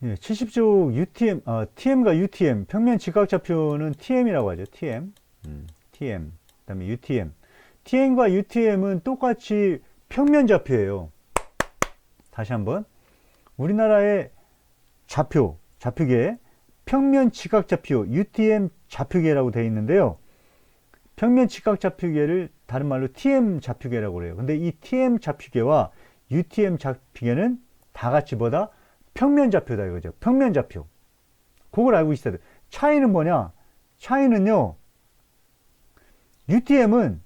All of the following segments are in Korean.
예, 70쪽 UTM, TM과 UTM, 평면 직각좌표는 TM이라고 하죠. TM. TM. 그 다음에 UTM. TM과 UTM은 똑같이 평면좌표예요. 다시 한번. 우리나라의 좌표계, 평면 직각좌표, UTM 좌표계라고 되어 있는데요. 평면 직각좌표계를 다른 말로 TM 좌표계라고 그래요. 근데 이 TM 좌표계와 UTM 좌표계는 다 같이 뭐다? 평면좌표다 이거죠. 평면좌표. 그걸 알고 있어야 돼. 차이는 뭐냐? 차이는요. UTM은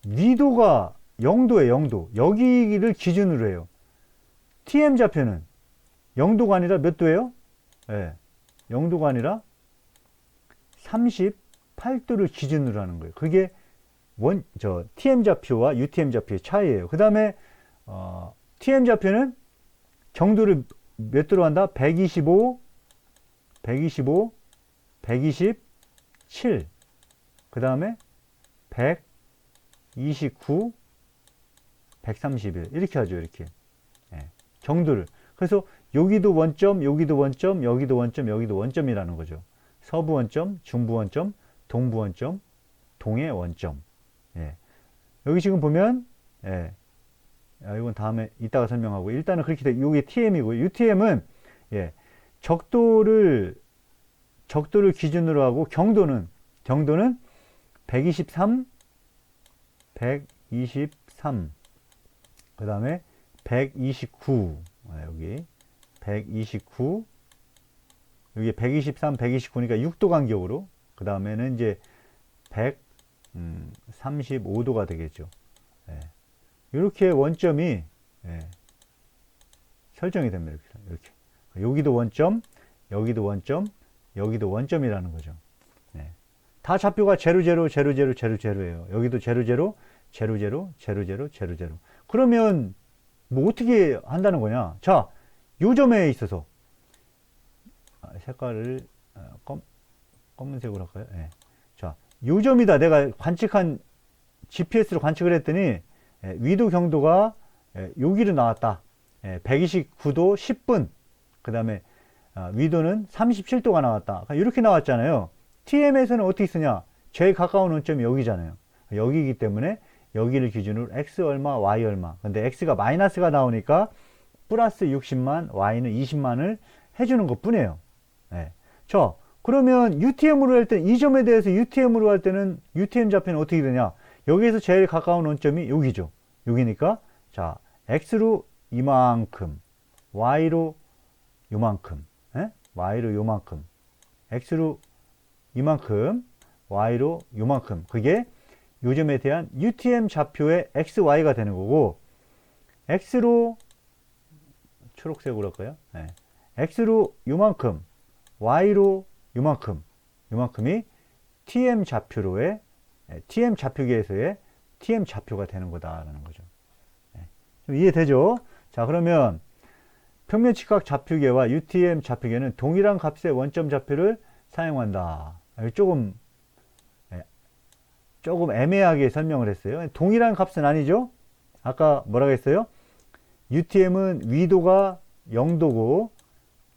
위도가 0도에 0도. 여기를 기준으로 해요. TM 좌표는 0도가 아니라 몇 도예요? 네, 0도가 아니라 38도를 기준으로 하는 거예요. 그게 TM 좌표와 UTM 좌표의 차이예요. 그 다음에 TM 좌표는 경도를 몇 도로 한다? 125, 127. 그 다음에 129, 131. 이렇게 하죠, 이렇게. 예, 경도를. 그래서 여기도 원점, 여기도 원점, 여기도 원점, 여기도 원점이라는 거죠. 서부 원점, 중부 원점, 동부 원점, 동해 원점. 예. 여기 지금 보면, 예. 이건 다음에 이따가 설명하고, 일단은 그렇게 돼. 이게 TM이고, UTM은, 예. 적도를 기준으로 하고, 경도는 123, 123. 그 다음에 129. 여기 129. 여기 123, 129니까 6도 간격으로. 그 다음에는 이제 135도가 되겠죠. 예. 이렇게 원점이 설정이 됩니다. 이렇게. 여기도 원점, 여기도 원점, 여기도 원점이라는 거죠. 다 좌표가 제로 제로예요. 여기도 제로 제로. 그러면 뭐 어떻게 한다는 거냐? 자, 요 점에 있어서 색깔을 검은색으로 할까요? 네. 자, 요 점이다. 내가 GPS로 관측을 했더니 위도 경도가 여기로 나왔다. 129도 10분. 그 다음에 위도는 37도가 나왔다. 이렇게 나왔잖아요. TM에서는 어떻게 쓰냐? 제일 가까운 원점이 여기잖아요. 여기이기 때문에 여기를 기준으로 X 얼마, Y 얼마. 근데 X가 마이너스가 나오니까 플러스 60만, Y는 20만을 해주는 것 뿐이에요. 네. 자, 그러면 UTM으로 할 때는 이 점에 대해서 UTM으로 할 때는 UTM 좌표는 어떻게 되냐? 여기에서 제일 가까운 원점이 여기죠. 여기니까 자, X로 이만큼, Y로 요만큼, Y로 요만큼, X로 이만큼, Y로 요만큼. 그게 요점에 대한 UTM 좌표의 XY가 되는 거고, X로 초록색으로 할까요? 네. X로 요만큼, Y로 요만큼, 요만큼이 TM 좌표로의 TM 좌표계에서의 TM 좌표가 되는 거다라는 거죠. 네. 좀 이해되죠? 자, 그러면 평면 직각 좌표계와 UTM 좌표계는 동일한 값의 원점 좌표를 사용한다. 조금 애매하게 설명을 했어요. 동일한 값은 아니죠? 아까 뭐라고 했어요? UTM은 위도가 0도고,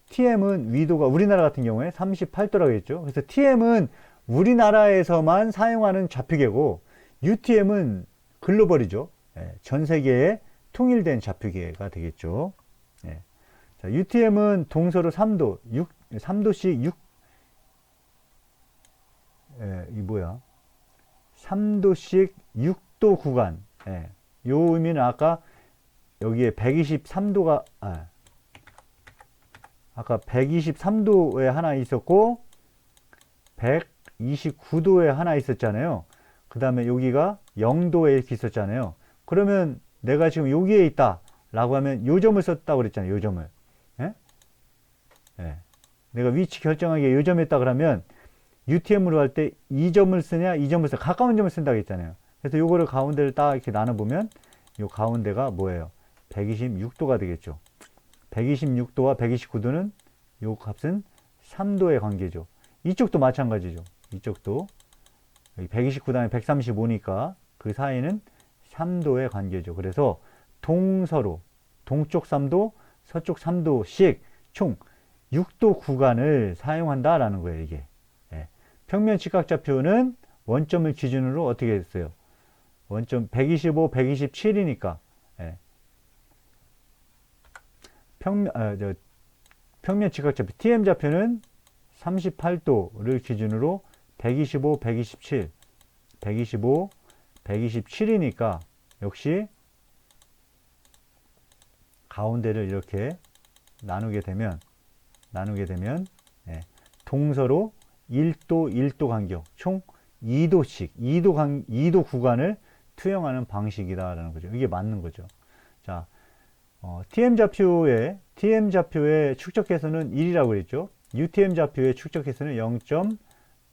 TM은 위도가 우리나라 같은 경우에 38도라고 했죠. 그래서 TM은 우리나라에서만 사용하는 좌표계고, UTM은 글로벌이죠. 전 세계에 통일된 좌표계가 되겠죠. 자, UTM은 동서로 3도, 3도씩 3도씩 6도 구간. 요 의미는 아까 여기에 123도가, 아까 123도에 하나 있었고, 129도에 하나 있었잖아요. 그 다음에 여기가 0도에 이렇게 있었잖아요. 그러면 내가 지금 여기에 있다. 라고 하면 요 점을 썼다고 그랬잖아요. 요 점을. 내가 위치 결정하기에 요 점에 있다 그러면 UTM으로 할 때 이 점을 쓰냐, 이 점을 쓰냐, 가까운 점을 쓴다고 했잖아요. 그래서 요거를 가운데를 딱 이렇게 나눠보면 요 가운데가 뭐예요? 126도가 되겠죠. 126도와 129도는 요 값은 3도의 관계죠. 이쪽도 마찬가지죠. 이쪽도 129 다음에 135니까 그 사이는 3도의 관계죠. 그래서 동서로 동쪽 3도, 서쪽 3도씩 총 6도 구간을 사용한다라는 거예요, 이게. 예. 평면 직각좌표는 원점을 기준으로 어떻게 했어요? 원점 125, 127이니까. 예. 평면 직각좌표 TM 좌표는 38도를 기준으로 125, 127, 125, 127이니까 역시 가운데를 이렇게 나누게 되면 예, 동서로 1도, 1도 간격 총 2도씩 2도 구간을 투영하는 방식이다라는 거죠. 이게 맞는 거죠. 자, TM 좌표의 축적해서는 1이라고 그랬죠. UTM 좌표의 축적해서는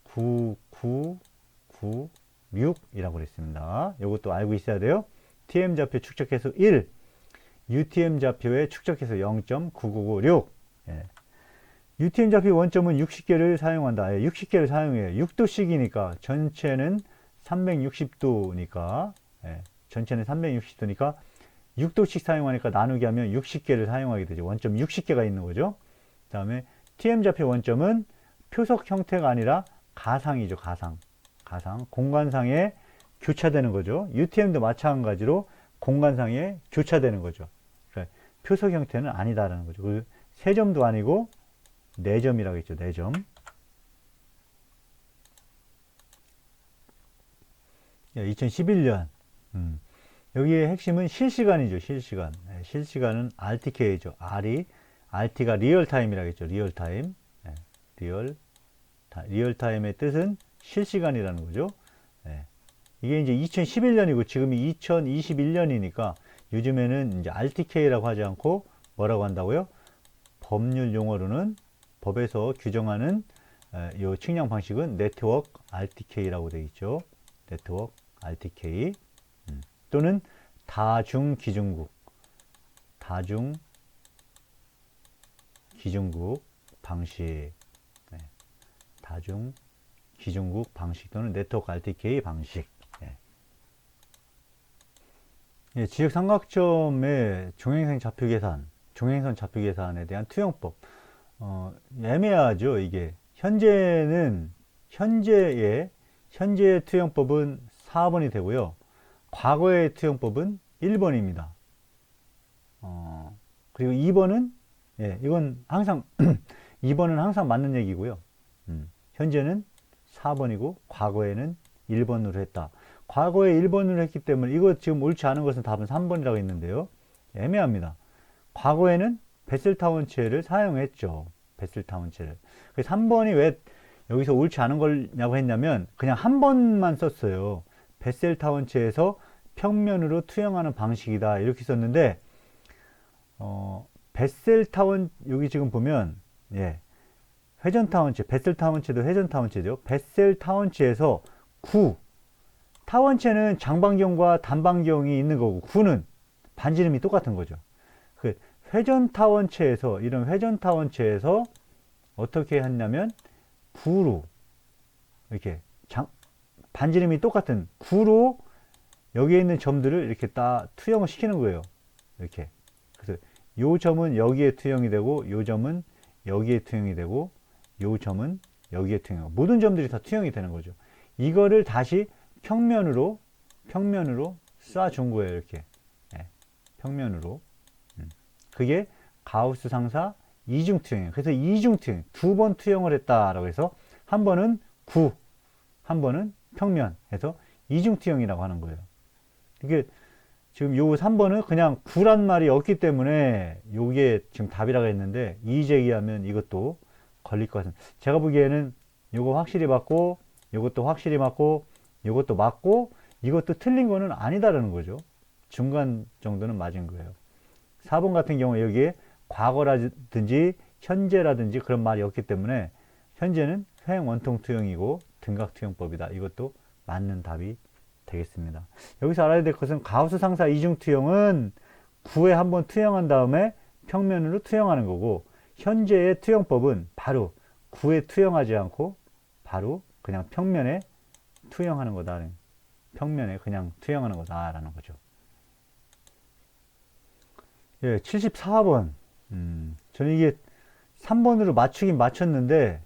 0.9996이라고 그랬습니다. 이것도 알고 있어야 돼요. TM 좌표 축적해서 1, UTM 좌표의 축적해서 0.9996. 예. UTM 좌표 원점은 60개를 사용한다. 예, 60개를 사용해요. 6도씩이니까 전체는 360도니까 전체는 360도니까 6도씩 사용하니까 나누기 하면 60개를 사용하게 되죠. 원점 60개가 있는 거죠. 그 다음에 TM 좌표 원점은 표석 형태가 아니라 가상이죠. 가상. 공간상에 교차되는 거죠. UTM도 마찬가지로 공간상에 교차되는 거죠. 그러니까 표석 형태는 아니다라는 거죠. 그 3점도 아니고 4점이라고 했죠. 4점. 2011년. 여기에 핵심은 실시간이죠. 실시간. 실시간은 RTK죠. RT가 리얼타임이라고 했죠. 리얼타임. 리얼타임의 뜻은 실시간이라는 거죠. 이게 이제 2011년이고 지금이 2021년이니까 요즘에는 이제 RTK라고 하지 않고 뭐라고 한다고요? 법률 용어로는 법에서 규정하는 이 측량 방식은 네트워크 RTK라고 되어 있죠. 네트워크 RTK 또는 다중기준국 방식 다중기준국 방식 또는 네트워크 RTK 방식. 지역 삼각점의 종횡선 좌표 계산에 대한 투영법. 애매하죠, 이게. 현재의 투영법은 4번이 되고요. 과거의 투영법은 1번입니다. 그리고 2번은, 이건 항상, 2번은 항상 맞는 얘기고요. 현재는 4번이고, 과거에는 1번으로 했다. 과거에 1번으로 했기 때문에, 이거 지금 옳지 않은 것은 답은 3번이라고 했는데요. 애매합니다. 과거에는 베셀타원체를 사용했죠. 베셀타원체를. 그래서 3번이 왜 여기서 옳지 않은 거냐고 했냐면 그냥 한 번만 썼어요. 베셀타원체에서 평면으로 투영하는 방식이다 이렇게 썼는데 베셀타원 여기 지금 보면 회전타원체 베셀타원체도 회전타원체죠. 베셀타원체에서 타원체는 장반경과 단반경이 있는 거고 구는 반지름이 똑같은 거죠. 그 이런 회전타원체에서 어떻게 했냐면 구로 이렇게 반지름이 똑같은 구로 여기에 있는 점들을 이렇게 다 투영을 시키는 거예요. 이렇게. 그래서 요 점은 여기에 투영이 되고 요 점은 여기에 투영이 되고 요 점은 여기에 투영. 모든 점들이 다 투영이 되는 거죠. 이거를 다시 평면으로 쏴준 거예요. 이렇게. 평면으로. 그게 가우스 상사 이중 투영이에요. 그래서 이중 투영, 2번 투영을 했다라고 해서 한 번은 구, 한 번은 평면 해서 이중 투영이라고 하는 거예요. 이게 지금 요 3번은 그냥 구란 말이 없기 때문에 요게 지금 답이라고 했는데 이의 제기하면 이것도 걸릴 것 같습니다. 제가 보기에는 요거 확실히 맞고 요것도 확실히 맞고 요것도 맞고 이것도 틀린 거는 아니다라는 거죠. 중간 정도는 맞은 거예요. 4번 같은 경우에 여기에 과거라든지 현재라든지 그런 말이 없기 때문에 현재는 횡 원통 투영이고 등각 투영법이다. 이것도 맞는 답이 되겠습니다. 여기서 알아야 될 것은 가우스 상사 이중 투영은 구에 한번 투영한 다음에 평면으로 투영하는 거고 현재의 투영법은 바로 구에 투영하지 않고 바로 그냥 평면에 투영하는 거다. 평면에 그냥 투영하는 거다라는 거죠. 74번. 저는 이게 3번으로 맞추긴 맞췄는데,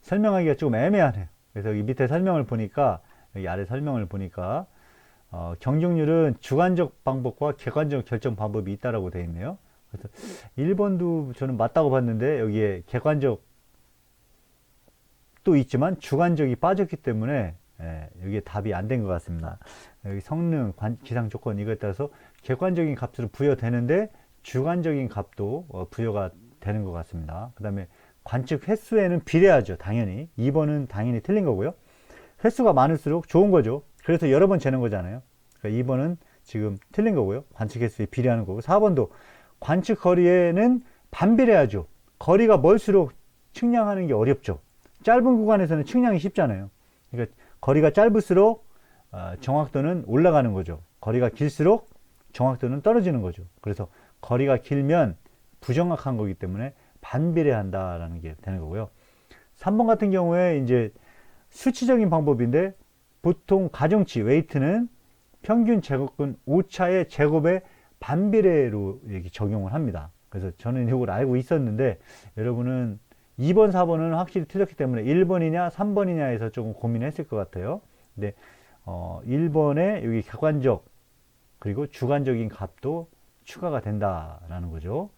설명하기가 조금 애매하네요. 그래서 여기 밑에 설명을 보니까, 여기 아래 설명을 보니까, 경중률은 주관적 방법과 객관적 결정 방법이 있다라고 되어 있네요. 그래서 1번도 저는 맞다고 봤는데, 여기에 객관적 또 있지만 주관적이 빠졌기 때문에, 여기에 답이 안 된 것 같습니다. 여기 성능, 기상 조건 이거에 따라서 객관적인 값으로 부여되는데 주관적인 값도 부여가 되는 것 같습니다. 그 다음에 관측 횟수에는 비례하죠. 당연히. 2번은 당연히 틀린 거고요. 횟수가 많을수록 좋은 거죠. 그래서 여러 번 재는 거잖아요. 그러니까 2번은 지금 틀린 거고요. 관측 횟수에 비례하는 거고. 4번도 관측 거리에는 반비례하죠. 거리가 멀수록 측량하는 게 어렵죠. 짧은 구간에서는 측량이 쉽잖아요. 그러니까 거리가 짧을수록 정확도는 올라가는 거죠. 거리가 길수록 정확도는 떨어지는 거죠. 그래서 거리가 길면 부정확한 거기 때문에 반비례한다라는 게 되는 거고요. 3번 같은 경우에 이제 수치적인 방법인데 보통 가정치 웨이트는 평균 제곱근 오차의 제곱에 반비례로 이렇게 적용을 합니다. 그래서 저는 이걸 알고 있었는데 여러분은 2번, 4번은 확실히 틀렸기 때문에 1번이냐 3번이냐에서 조금 고민했을 것 같아요. 근데 1번에 여기 객관적 그리고 주관적인 값도 추가가 된다라는 거죠.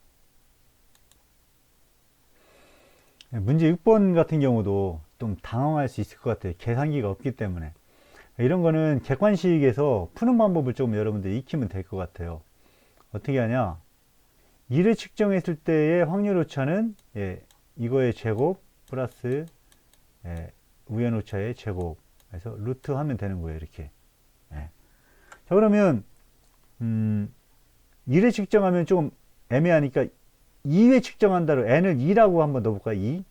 문제 6번 같은 경우도 좀 당황할 수 있을 것 같아요. 계산기가 없기 때문에. 이런 거는 객관식에서 푸는 방법을 좀 여러분들이 익히면 될 것 같아요. 어떻게 하냐? 1을 측정했을 때의 확률 오차는 이거의 제곱 플러스 우연 오차의 제곱 해서 루트 하면 되는 거예요. 이렇게. 자, 그러면 1회 측정하면 좀 애매하니까 2회 측정한다로 n을 2라고 한번 넣어볼까요?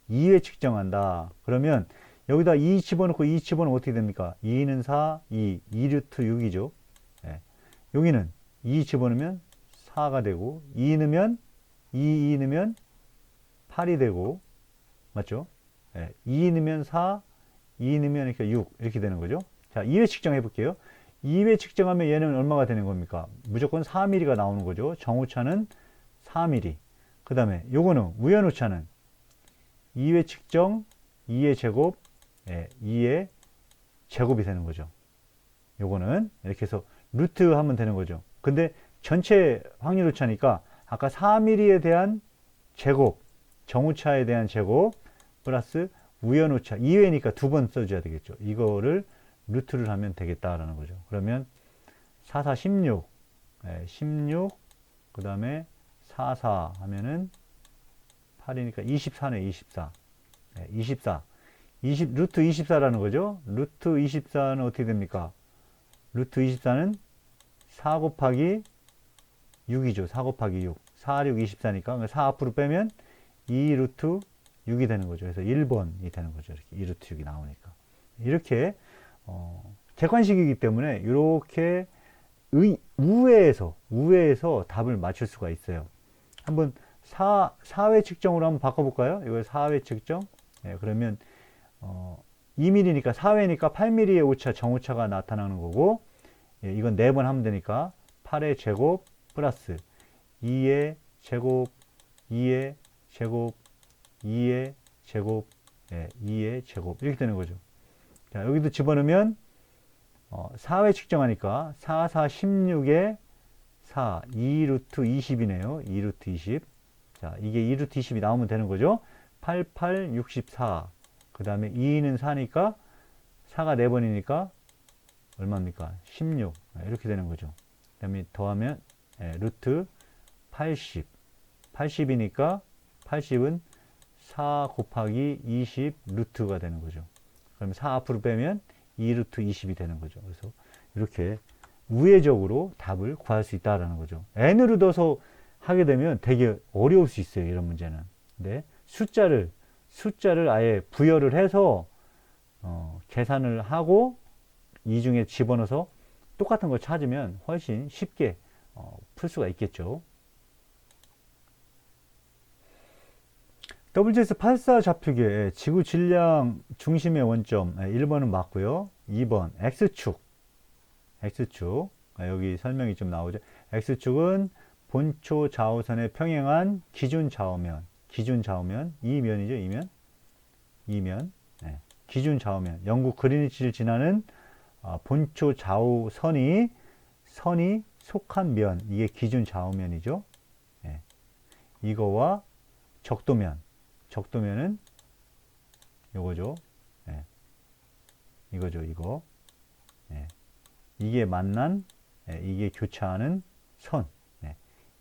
2회 측정한다. 그러면 여기다 2 집어넣고 2 집어넣으면 어떻게 됩니까? 2는 4, 2 루트 6이죠. 여기는 2 집어넣으면 4가 되고 2 넣으면 2 넣으면 8이 되고 맞죠? 2 넣으면 4, 2 넣으면 이렇게 6 이렇게 되는 거죠. 자, 2회 측정해 볼게요. 2회 측정하면 얘는 얼마가 되는 겁니까? 무조건 4mm가 나오는 거죠. 정오차는 4mm. 그 다음에 요거는 우연오차는 2회 측정 2의 제곱 2의 제곱이 되는 거죠. 요거는 이렇게 해서 루트 하면 되는 거죠. 근데 전체 확률 오차니까 아까 4mm에 대한 제곱 정오차에 대한 제곱 플러스 우연오차 2회니까 두 번 써줘야 되겠죠. 이거를 루트를 하면 되겠다라는 거죠. 그러면 4, 4, 16 16 그 다음에 4, 4 하면은 8이니까 24네 24 24 20 루트 24라는 거죠. 루트 24는 어떻게 됩니까? 루트 24는 4 곱하기 6이죠. 4 곱하기 6 4, 6, 24니까 4 앞으로 빼면 2 루트 6이 되는 거죠. 그래서 1번이 되는 거죠. 이렇게 2 루트 6이 나오니까 이렇게 객관식이기 때문에 이렇게 우회에서 답을 맞출 수가 있어요. 한번 4회 측정으로 한번 바꿔볼까요? 이걸 4회 측정. 그러면 2mm니까 4회니까 8mm의 오차, 정오차가 나타나는 거고 이건 4번 하면 되니까 8의 제곱 플러스 2의 제곱 2의 제곱 2의 제곱 2의 제곱 이렇게 되는 거죠. 자, 여기도 집어넣으면 4회 측정하니까 4, 4, 16에 4, 2 루트 20이네요. 2 루트 20. 자, 이게 2 루트 20이 나오면 되는 거죠. 8, 8, 64. 그 다음에 2는 4니까 4가 4번이니까 얼마입니까? 16. 이렇게 되는 거죠. 그 다음에 더하면 루트 80. 80이니까 80은 4 곱하기 20 루트가 되는 거죠. 그러면 4 앞으로 빼면 2 루트 20이 되는 거죠. 그래서 이렇게 우회적으로 답을 구할 수 있다라는 거죠. n으로 넣어서 하게 되면 되게 어려울 수 있어요. 이런 문제는. 근데 숫자를 아예 부여를 해서 계산을 하고 이 중에 집어넣어서 똑같은 걸 찾으면 훨씬 쉽게 풀 수가 있겠죠. WGS84 좌표계 지구 질량 중심의 원점 1번은 맞고요. 2번 X축 여기 설명이 좀 나오죠. X축은 본초 좌우선에 평행한 기준 좌우면, 이 면이죠, 이 면. 네. 기준 좌우면, 영국 그리니치를 지나는 본초 좌우선이 속한 면, 이게 기준 좌우면이죠. 네. 이거와 적도면은 요거죠. 네. 이거죠, 이거. 네. 이게 만난, 네. 이게 교차하는 선. 네.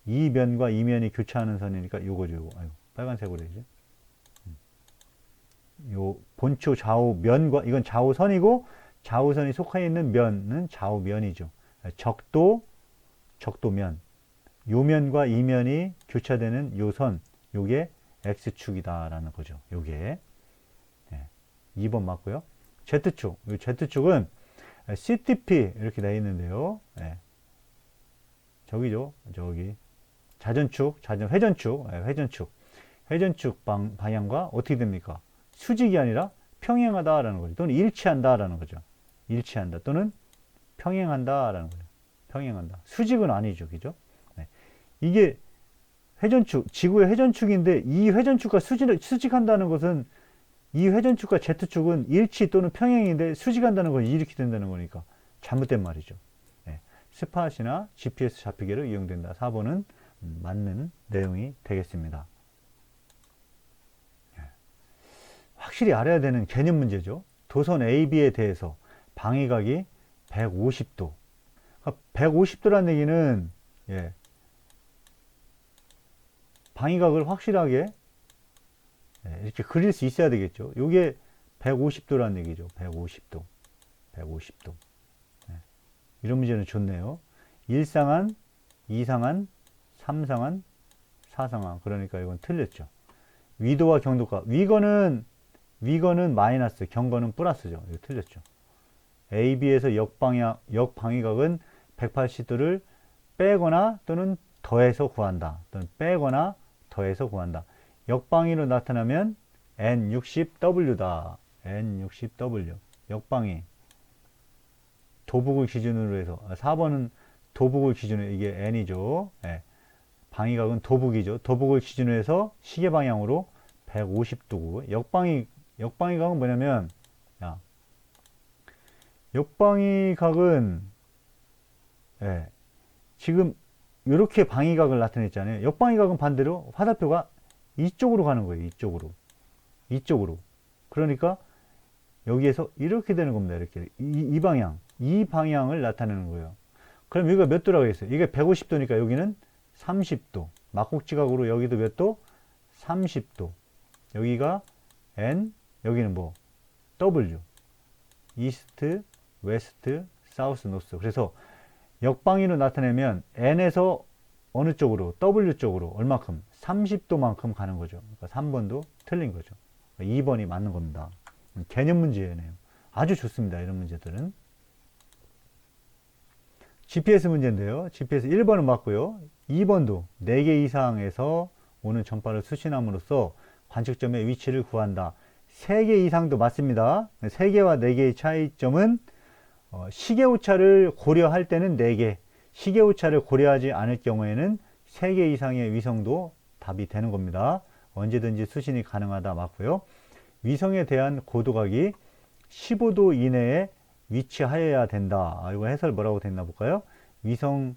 이 면과 이 면이 교차하는 선이니까 요거죠, 요거. 아이고, 빨간색으로 해야죠. 요 본초 좌우면과, 이건 좌우선이고, 좌우선이 속해 있는 면은 좌우면이죠. 적도면. 요 면과 이 면이 교차되는 요 선, 요게 X축이다라는 거죠. 요게. 네. 2번 맞고요. Z축. 요 Z축은 CTP 이렇게 되어 있는데요. 네. 저기죠. 저기. 회전축. 네, 회전축 방향과 어떻게 됩니까? 수직이 아니라 평행하다라는 거죠. 또는 일치한다라는 거죠. 일치한다. 또는 평행한다라는 거죠. 평행한다. 수직은 아니죠. 그죠? 네. 이게 회전축, 지구의 회전축인데 이 회전축과 수직한다는 것은 이 회전축과 Z축은 일치 또는 평행인데 수직한다는 건 이렇게 된다는 거니까 잘못된 말이죠. 네. 스팟이나 GPS 좌표계로 이용된다. 4번은 맞는 내용이 되겠습니다. 네. 확실히 알아야 되는 개념 문제죠. 도선 AB에 대해서 방위각이 150도. 150도라는 얘기는 예, 방위각을 확실하게 이렇게 그릴 수 있어야 되겠죠. 이게 150도라는 얘기죠. 150도. 이런 문제는 좋네요. 1상한, 2상한, 3상한, 4상한. 그러니까 이건 틀렸죠. 위도와 경도가. 위거는 마이너스, 경거는 플러스죠. 이거 틀렸죠. AB에서 역방위각은 180도를 빼거나 또는 더해서 구한다. 또는 빼거나 더해서 구한다. 역방위로 나타나면 N60W다. N60W. 역방위. 도북을 기준으로 해서 4번은 도북을 기준으로 이게 N이죠. 네. 방위각은 도북이죠. 도북을 기준으로 해서 시계 방향으로 150도고 역방위각은 뭐냐면 역방위각은 예, 지금 이렇게 방위각을 나타냈잖아요. 역방위각은 반대로 화살표가 이쪽으로 가는 거예요. 이쪽으로. 그러니까 여기에서 이렇게 되는 겁니다. 이렇게 이 방향을 나타내는 거예요. 그럼 여기가 몇 도라고 했어요? 이게 150도니까 여기는 30도. 막국지각으로 여기도 몇 도? 30도. 여기가 N, 여기는 뭐? W. 이스트, 웨스트, 사우스, 노스. 그래서 역방위로 나타내면 N에서 어느 쪽으로? W 쪽으로 얼마큼? 30도만큼 가는 거죠. 그러니까 3번도 틀린 거죠. 2번이 맞는 겁니다. 개념 문제네요. 아주 좋습니다. 이런 문제들은. GPS 문제인데요. GPS 1번은 맞고요. 2번도 4개 이상에서 오는 전파를 수신함으로써 관측점의 위치를 구한다. 3개 이상도 맞습니다. 3개와 4개의 차이점은 시계오차를 고려할 때는 4개, 시계오차를 고려하지 않을 경우에는 3개 이상의 위성도 답이 되는 겁니다. 언제든지 수신이 가능하다 맞고요. 위성에 대한 고도각이 15도 이내에 위치하여야 된다. 이거 해설 뭐라고 됐나 볼까요? 위성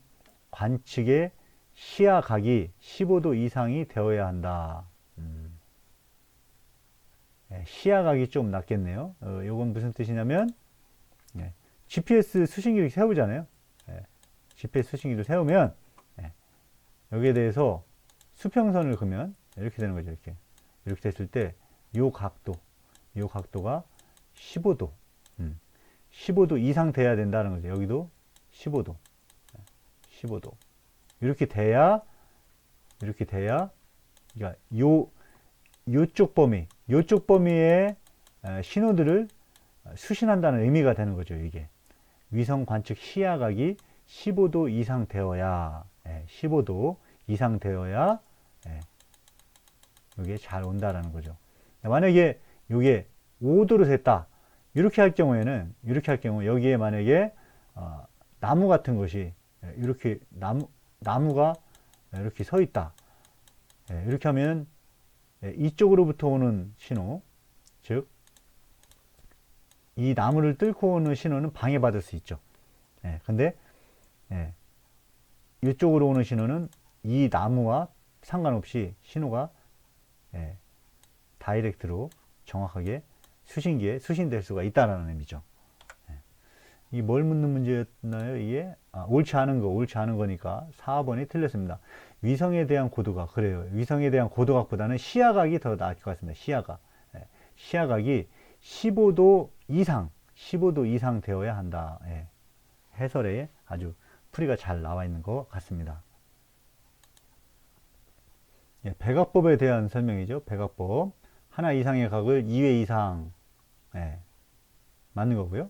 관측의 시야각이 15도 이상이 되어야 한다. 시야각이 좀 낮겠네요. 이건 무슨 뜻이냐면 GPS 수신기를 세우잖아요. GPS 수신기를 세우면 여기에 대해서 수평선을 그으면 이렇게 되는 거죠. 이렇게 됐을 때 요 각도가 15도 15도 이상 돼야 된다는 거죠. 여기도 15도 이렇게 돼야 그러니까 요쪽 범위의 신호들을 수신한다는 의미가 되는 거죠. 이게 위성 관측 시야각이 15도 이상 되어야 15도 이상 되어야 이게 잘 온다라는 거죠. 만약에 이게 5도로 됐다. 이렇게 할 경우 여기에 만약에 나무 같은 것이 이렇게 나무가 이렇게 서 있다. 이렇게 하면 이쪽으로부터 오는 신호, 즉 이 나무를 뚫고 오는 신호는 방해받을 수 있죠. 근데 이쪽으로 오는 신호는 이 나무와 상관없이 신호가 다이렉트로 정확하게 수신기에 수신될 수가 있다라는 의미죠. 이 뭘 묻는 문제였나요? 이게 옳지 않은 거니까 4번이 틀렸습니다. 위성에 대한 고도각, 그래요. 위성에 대한 고도각보다는 시야각이 더 나을 것 같습니다. 시야각. 시야각이 15도 이상 되어야 한다. 해설에 아주 풀이가 잘 나와 있는 것 같습니다. 백악법에 대한 설명이죠. 백악법. 하나 이상의 각을 2회 이상 맞는 거고요.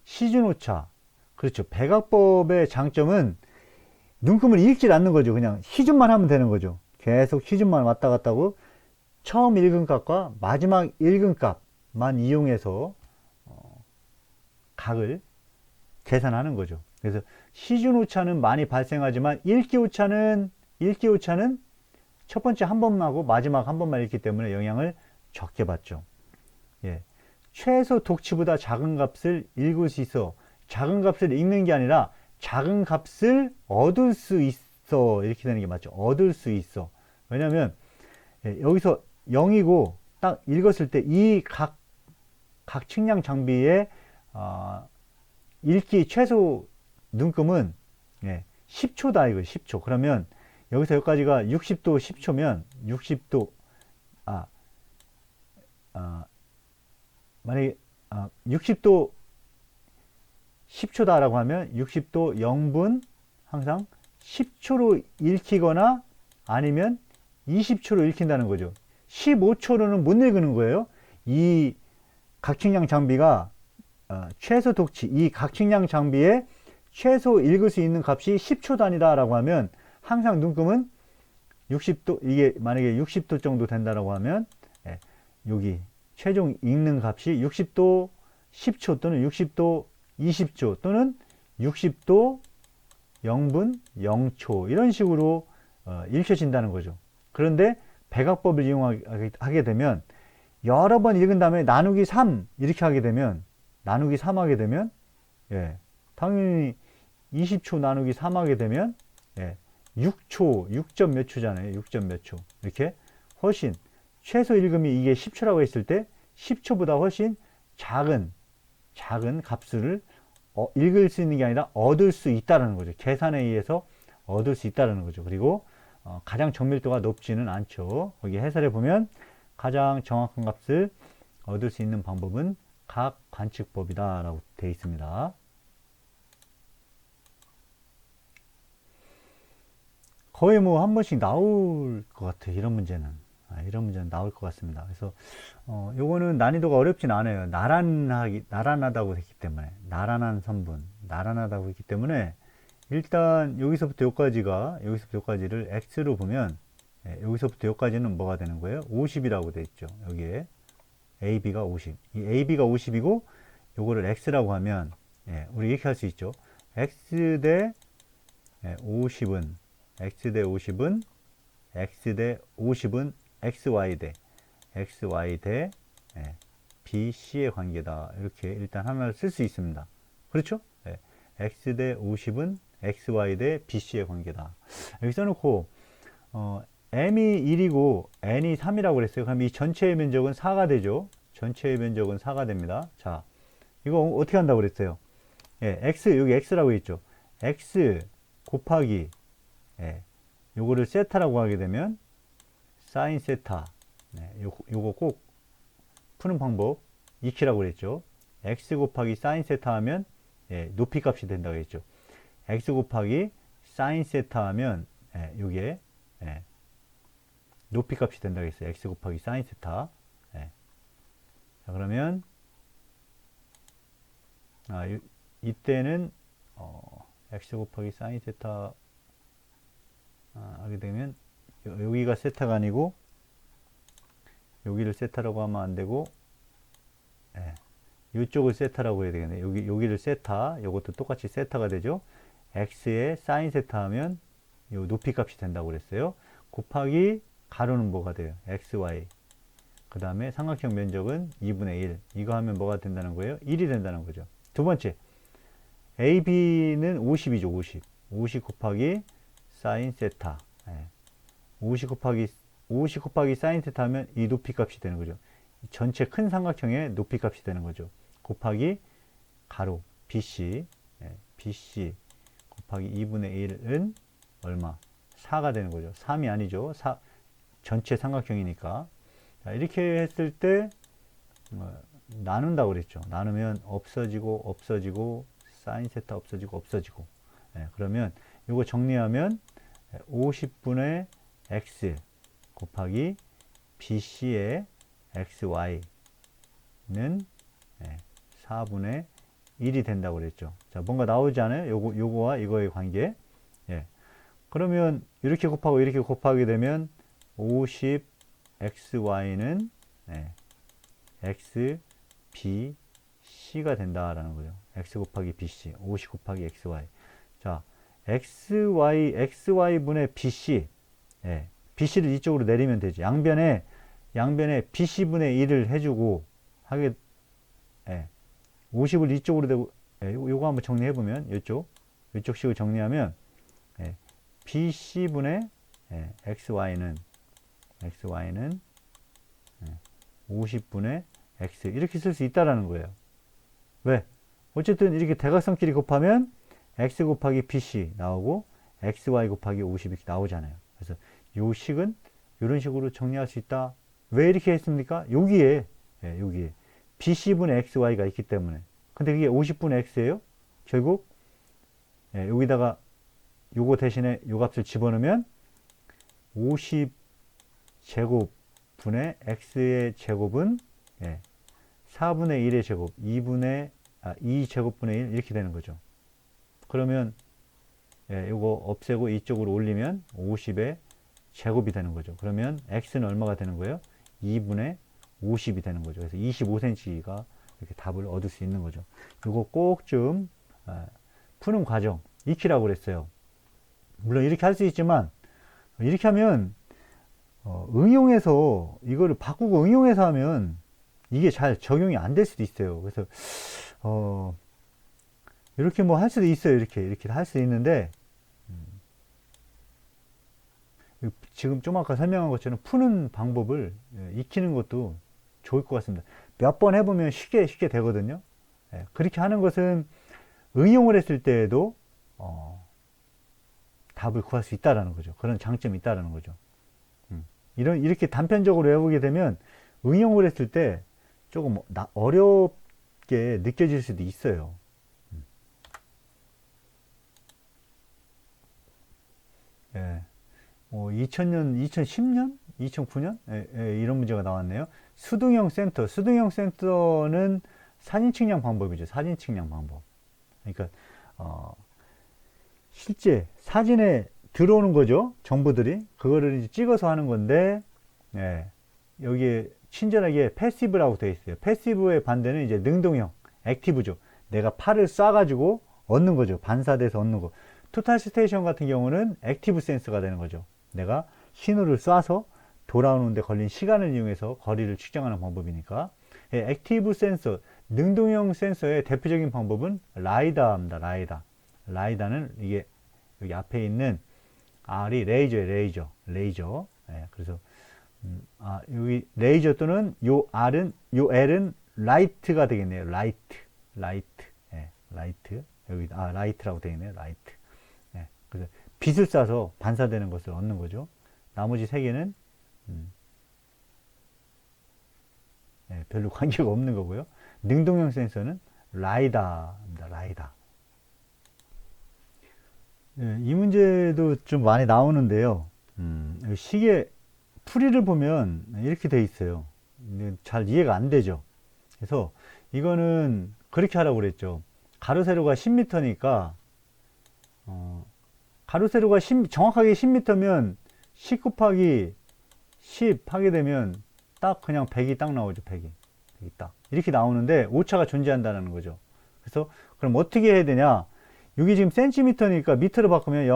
시준오차. 그렇죠. 백악법의 장점은 눈금을 읽질 않는 거죠. 그냥 시준만 하면 되는 거죠. 계속 시준만 왔다 갔다 하고 처음 읽은 값과 마지막 읽은 값만 이용해서 각을 계산하는 거죠. 그래서 시준오차는 많이 발생하지만 읽기오차는 첫 번째 한 번하고 마지막 한 번만 읽기 때문에 영향을 적게 받죠. 최소 독치보다 작은 값을 읽을 수 있어. 작은 값을 읽는 게 아니라 작은 값을 얻을 수 있어. 이렇게 되는 게 맞죠. 얻을 수 있어. 왜냐면 여기서 0이고 딱 읽었을 때 이 각 측량 장비의 읽기 최소 눈금은 10초다 이거 10초. 그러면 여기서 여기까지가 60도 10초면 60도 만약에 60도 10초다라고 하면 60도 0분 항상 10초로 읽히거나 아니면 20초로 읽힌다는 거죠. 15초로는 못 읽는 거예요. 이 각측량 장비가 최소 독치, 이 각측량 장비에 최소 읽을 수 있는 값이 10초 단위다라고 하면 항상 눈금은 60도, 이게 만약에 60도 정도 된다라고 하면 여기 최종 읽는 값이 60도 10초 또는 60도 20초 또는 60도 0분 0초 이런 식으로 읽혀진다는 거죠. 그런데 백악법을 이용하게 되면 여러 번 읽은 다음에 나누기 3 이렇게 하게 되면 나누기 3 하게 되면 당연히 20초 나누기 3 하게 되면 6초 6점 몇 초잖아요. 6점 몇 초 이렇게 훨씬 최소 읽음이 이게 10초라고 했을 때 10초보다 훨씬 작은 값을 읽을 수 있는 게 아니라 얻을 수 있다는 거죠. 계산에 의해서 얻을 수 있다는 거죠. 그리고 가장 정밀도가 높지는 않죠. 거기 해설에 보면 가장 정확한 값을 얻을 수 있는 방법은 각 관측법이다 라고 되어 있습니다. 거의 뭐 한 번씩 나올 것 같아요. 이런 문제는 나올 것 같습니다. 그래서 요거는 난이도가 어렵진 않아요. 나란하다고 했기 때문에 나란한 선분, 나란하다고 했기 때문에 일단 여기서부터 여기까지를 x로 보면 여기서부터 여기까지는 뭐가 되는 거예요? 50이라고 되어 있죠. 여기에 AB가 50. 이 AB가 50이고 요거를 x라고 하면 우리 이렇게 할 수 있죠. x 대 50은 x 대 50은 xy 대 BC의 관계다. 이렇게 일단 하나를 쓸 수 있습니다. 그렇죠? x 대 50은 xy 대 BC의 관계다. 여기 써놓고 m이 1이고 n이 3이라고 그랬어요. 그럼 이 전체의 면적은 4가 되죠. 전체의 면적은 4가 됩니다. 자, 이거 어떻게 한다고 그랬어요? x 여기 x라고 했죠. x 곱하기 요거를 세타라고 하게 되면 사인 세타 요거 꼭 푸는 방법 익히라고 그랬죠. x 곱하기 사인 세타 하면 높이 값이 된다고 했죠. x 곱하기 사인 세타 하면 요게 높이 값이 된다고 했어요. x 곱하기 사인 세타. 자, 그러면 이때는 x 곱하기 사인 세타 하게 되면 여기가 세타가 아니고 여기를 세타라고 하면 안 되고 이쪽을 세타라고 해야 되겠네. 여기를 세타, 이것도 똑같이 세타가 되죠. x에 사인 세타 하면 요 높이 값이 된다고 그랬어요. 곱하기 가로는 뭐가 돼요? xy. 그 다음에 삼각형 면적은 2분의 1. 이거 하면 뭐가 된다는 거예요? 1이 된다는 거죠. 두 번째, AB는 50이죠, 50. 50 곱하기 사인 세타. 50 곱하기 사인 세타 하면 이 높이 값이 되는 거죠. 전체 큰 삼각형의 높이 값이 되는 거죠. 곱하기 가로 BC. BC 곱하기 2분의 1은 얼마? 4가 되는 거죠. 3이 아니죠. 전체 삼각형이니까. 자, 이렇게 했을 때 나눈다고 그랬죠. 나누면 없어지고 사인 세타 없어지고 그러면 이거 정리하면 50분의 x 곱하기 BC의 xy는 4분의 1이 된다고 그랬죠. 자, 뭔가 나오지 않아요? 요거와 이거의 관계. 그러면 이렇게 곱하고 이렇게 곱하게 되면 50 xy는 x bc가 된다라는 거죠. x 곱하기 bc, 50 곱하기 xy. 자, xy 분의 bc. bc를 이쪽으로 내리면 되지. 양변에 bc분의 1을 해주고 하게 50을 이쪽으로 대고 요거 한번 정리해 보면 이쪽 식을 정리하면 bc분의 xy는 50분의 x 이렇게 쓸 수 있다라는 거예요. 왜? 어쨌든 이렇게 대각선끼리 곱하면 x 곱하기 bc 나오고 xy 곱하기 50 이렇게 나오잖아요. 그래서 요 식은 이런 식으로 정리할 수 있다. 왜 이렇게 했습니까? 여기에 bc분의 xy가 있기 때문에. 근데 그게 50분의 x예요. 결국 여기다가 요거 대신에 요 값을 집어넣으면 50 제곱분의 x의 제곱은 4분의 1의 제곱 2 제곱분의 1 이렇게 되는 거죠. 그러면 요거 없애고 이쪽으로 올리면 50의 제곱이 되는 거죠. 그러면 x는 얼마가 되는 거예요? 2분의 50이 되는 거죠. 그래서 25cm가 이렇게 답을 얻을 수 있는 거죠. 요거 꼭 좀 푸는 과정 익히라고 그랬어요. 물론 이렇게 할 수 있지만 이렇게 하면 응용해서 이거를 바꾸고 응용해서 하면 이게 잘 적용이 안 될 수도 있어요. 그래서 이렇게 뭐 할 수도 있어요. 이렇게 할 수 있는데 지금 좀 아까 설명한 것처럼 푸는 방법을 익히는 것도 좋을 것 같습니다. 몇 번 해보면 쉽게 되거든요. 그렇게 하는 것은 응용을 했을 때에도 답을 구할 수 있다라는 거죠. 그런 장점이 있다라는 거죠. 이렇게 단편적으로 해보게 되면 응용을 했을 때 조금 어렵게 느껴질 수도 있어요. 2000년, 2010년, 2009년 이런 문제가 나왔네요. 수동형 센터는 사진 측량 방법이죠. 사진 측량 방법. 그러니까 실제 사진에 들어오는 거죠. 정보들이 그거를 이제 찍어서 하는 건데 여기에 친절하게 패시브라고 되어 있어요. 패시브의 반대는 이제 능동형, 액티브죠. 내가 팔을 쏴가지고 얻는 거죠. 반사돼서 얻는 거. 토탈 스테이션 같은 경우는 액티브 센서가 되는 거죠. 내가 신호를 쏴서 돌아오는데 걸린 시간을 이용해서 거리를 측정하는 방법이니까. 액티브 센서, 능동형 센서의 대표적인 방법은 라이다입니다. 라이다는 이게 여기 앞에 있는 R이 레이저예요. 레이저. 그래서 여기 레이저 또는 요 L은 라이트가 되겠네요. 라이트. 여기 라이트라고 되어 있네요. 라이트. 그래서 빛을 쏴서 반사되는 것을 얻는 거죠. 나머지 세 개는 별로 관계가 없는 거고요. 능동형 센서는 라이다입니다. 라이다. 이 문제도 좀 많이 나오는데요. 시계 풀이를 보면 이렇게 돼 있어요. 잘 이해가 안 되죠. 그래서 이거는 그렇게 하라고 그랬죠. 가로 세로가 10m니까 가로 세로가 정확하게 10m면 10 곱하기 10 하게 되면 딱 그냥 100이 딱 나오죠. 100이 딱 이렇게 나오는데 오차가 존재한다는 거죠. 그래서 그럼 어떻게 해야 되냐? 여기 지금 센티미터니까 미터로 바꾸면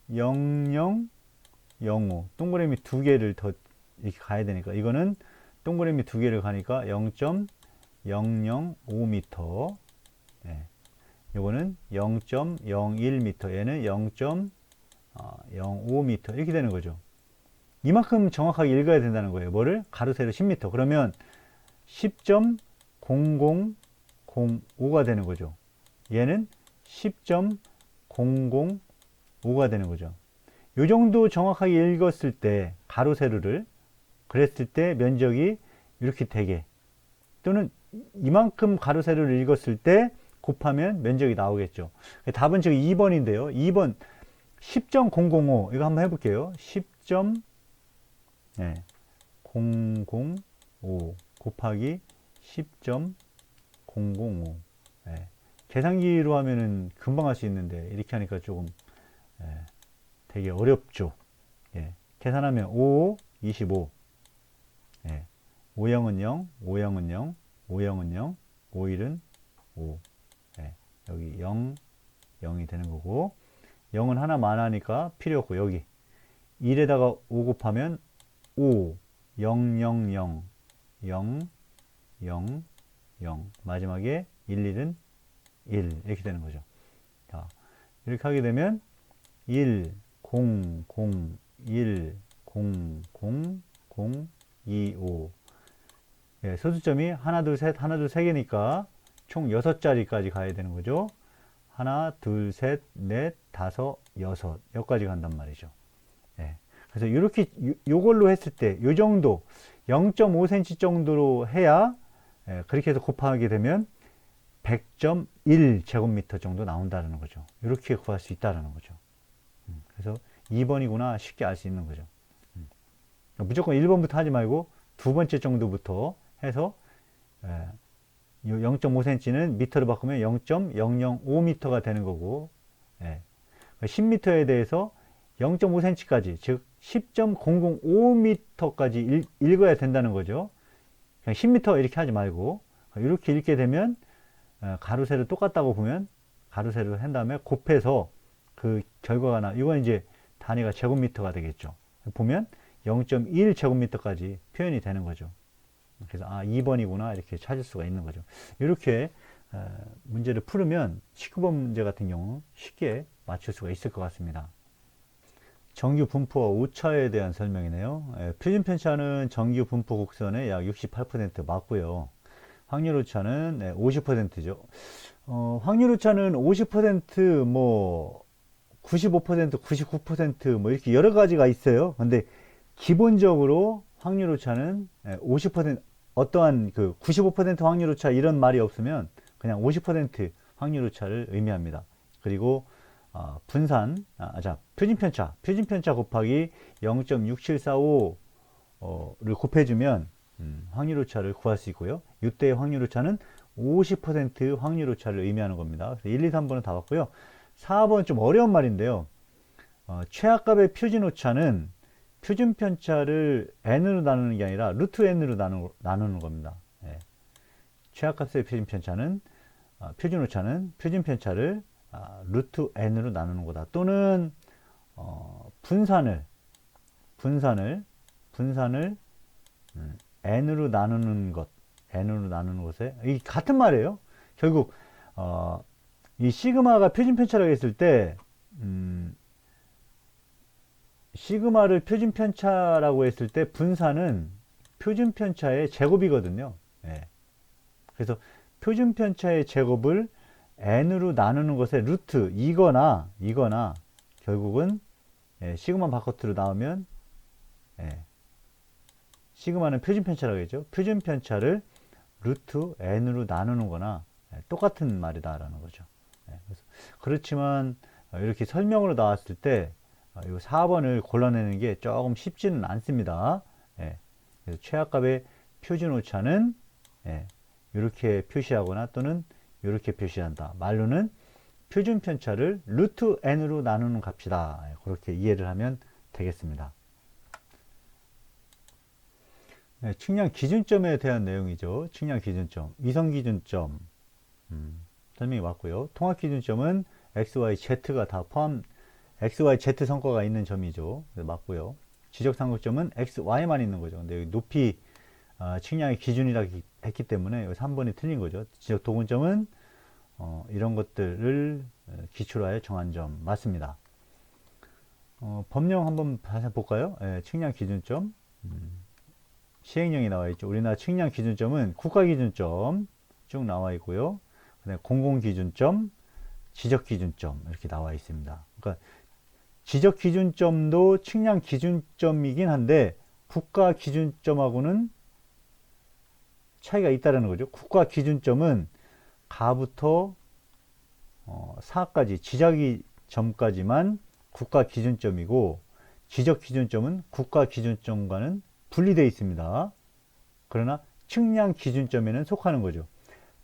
0005 동그라미 두 개를 더 이렇게 가야 되니까 이거는 동그라미 두 개를 가니까 0.005m. 예. 요거는 0.01m. 얘는 0.05m. 이렇게 되는 거죠. 이만큼 정확하게 읽어야 된다는 거예요. 뭐를? 가로 세로 10m. 그러면 10.0005가 되는 거죠. 얘는 10.005가 되는 거죠. 요 정도 정확하게 읽었을 때 가로 세로를 그랬을 때 면적이 이렇게 되게 또는 이만큼 가로 세로를 읽었을 때 곱하면 면적이 나오겠죠. 답은 지금 2번인데요. 2번 10.005 이거 한번 해볼게요. 10.005 곱하기 10.005 예. 계산기로 하면은 금방 할 수 있는데 이렇게 하니까 조금 되게 어렵죠. 예. 계산하면 5, 25 예. 5영은 0, 5영은 0, 5영은 0, 5일은 5 예. 여기 0, 0이 되는 거고 0은 하나만 하니까 필요 없고 여기 1에다가 5 곱하면 5, 0, 0, 0, 0, 0, 0 마지막에 1, 1은 1 이렇게 되는 거죠. 자, 이렇게 하게 되면 1, 0, 0, 1, 0, 0, 0, 2, 5 예, 소수점이 하나, 둘, 셋, 하나, 둘, 세 개니까 총 6자리까지 가야 되는 거죠. 하나, 둘, 셋, 넷, 다섯, 여섯 여기까지 간단 말이죠. 예, 그래서 이렇게 요걸로 했을 때 요 정도 0.5cm 정도로 해야 예, 그렇게 해서 곱하게 되면 100.1 제곱미터 정도 나온다는 거죠. 이렇게 구할 수 있다는 거죠. 그래서 2번이구나 쉽게 알 수 있는 거죠. 무조건 1번부터 하지 말고 두 번째 정도부터 해서 0.5cm는 미터로 바꾸면 0.005m가 되는 거고 10m에 대해서 0.5cm까지 즉 10.005m까지 읽어야 된다는 거죠. 그냥 10m 이렇게 하지 말고 이렇게 읽게 되면 가로 세로 똑같다고 보면 가로 세로 한 다음에 곱해서 그 결과가 이건 이제 단위가 제곱미터가 되겠죠. 보면 0.1 제곱미터까지 표현이 되는 거죠. 그래서 2번이구나 이렇게 찾을 수가 있는 거죠. 이렇게 문제를 풀으면 19번 문제 같은 경우 쉽게 맞출 수가 있을 것 같습니다. 정규 분포와 오차에 대한 설명이네요. 표준 편차는 정규 분포 곡선의 약 68% 맞고요. 확률 오차는 50%죠. 확률 오차는 50%, 뭐 95%, 99% 뭐 이렇게 여러 가지가 있어요. 근데 기본적으로 확률 오차는 50% 어떠한 그 95% 확률 오차 이런 말이 없으면 그냥 50% 확률 오차를 의미합니다. 그리고 분산, 표준 편차 곱하기 0.6745를 곱해주면 확률 오차를 구할 수 있고요. 이때의 확률 오차는 50% 확률 오차를 의미하는 겁니다. 1, 2, 3번은 다 봤고요. 4번 좀 어려운 말인데요. 최악값의 표준 오차는 표준 편차를 n으로 나누는 게 아니라 루트 n으로 나누는 겁니다. 예. 최악값의 표준 편차는 표준 오차는 표준 편차를 루트 n으로 나누는 거다. 또는 분산을 n으로 나누는 것에 이 같은 말이에요. 결국 이 시그마가 표준 편차라고 했을 때 시그마를 표준 편차라고 했을 때 분산은 표준 편차의 제곱이거든요. 예. 그래서 표준 편차의 제곱을 n으로 나누는 것의 루트 이거나 결국은 시그마 바깥으로 나오면 시그마는 표준 편차라고 했죠. 표준 편차를 루트 n으로 나누는 거나 똑같은 말이다라는 거죠. 그래서 그렇지만 이렇게 설명으로 나왔을 때 이 4번을 골라내는 게 조금 쉽지는 않습니다. 그래서 최악값의 표준 오차는 이렇게 표시하거나 또는 이렇게 표시한다. 말로는 표준 편차를 루트 n으로 나누는 값이다. 그렇게 이해를 하면 되겠습니다. 측량 기준점에 대한 내용이죠. 측량 기준점, 위성 기준점 설명이 왔고요. 통합 기준점은 x, y, z가 다 포함 x, y, z 성과가 있는 점이죠. 맞고요. 지적 삼각점은 x, y만 있는 거죠. 근데 여기 높이 측량의 기준이라 했기 때문에 여기 3번이 틀린 거죠. 지적 도근점은 이런 것들을 기초로 하여 정한 점 맞습니다. 법령 한번 다시 볼까요? 측량 기준점. 시행령이 나와 있죠. 우리나라 측량 기준점은 국가기준점 쭉 나와 있고요. 그다음에 공공기준점, 지적기준점 이렇게 나와 있습니다. 그러니까 지적기준점도 측량 기준점이긴 한데 국가기준점하고는 차이가 있다는 거죠. 국가기준점은 가부터 사까지 지적이 점까지만 국가기준점이고 지적기준점은 국가기준점과는 분리되어 있습니다. 그러나 측량기준점에는 속하는 거죠.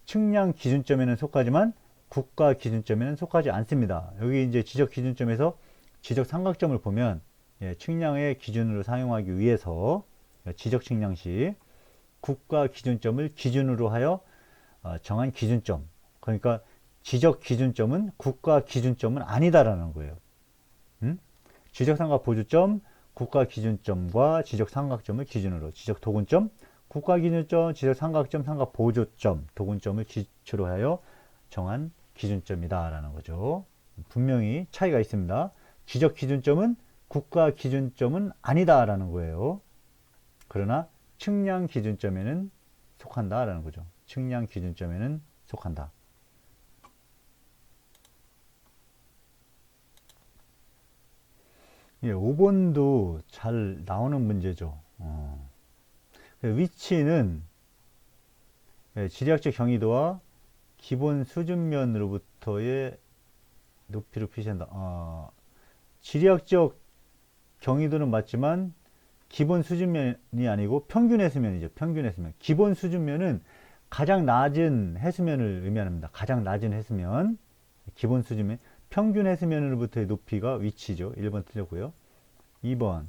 측량기준점에는 속하지만 국가기준점에는 속하지 않습니다. 여기 이제 지적기준점에서 지적삼각점을 보면 측량의 기준으로 사용하기 위해서 지적측량시 국가기준점을 기준으로 하여 정한 기준점, 그러니까 지적기준점은 국가기준점은 아니다라는 거예요. 지적삼각 보주점, 국가기준점과 지적삼각점을 기준으로, 지적도근점, 국가기준점, 지적삼각점, 삼각보조점, 도근점을 기초로 하여 정한 기준점이다라는 거죠. 분명히 차이가 있습니다. 지적기준점은 국가기준점은 아니다라는 거예요. 그러나 측량기준점에는 속한다라는 거죠. 측량기준점에는 속한다. 예, 5번도 잘 나오는 문제죠. 위치는 지리학적 경위도와 기본 수준면으로부터의 높이를 표시한다. 지리학적 경위도는 맞지만 기본 수준면이 아니고 평균 해수면이죠. 평균 해수면. 기본 수준면은 가장 낮은 해수면을 의미합니다. 가장 낮은 해수면. 기본 수준면. 평균 해수면으로부터의 높이가 위치죠. 1번 틀렸고요. 2번.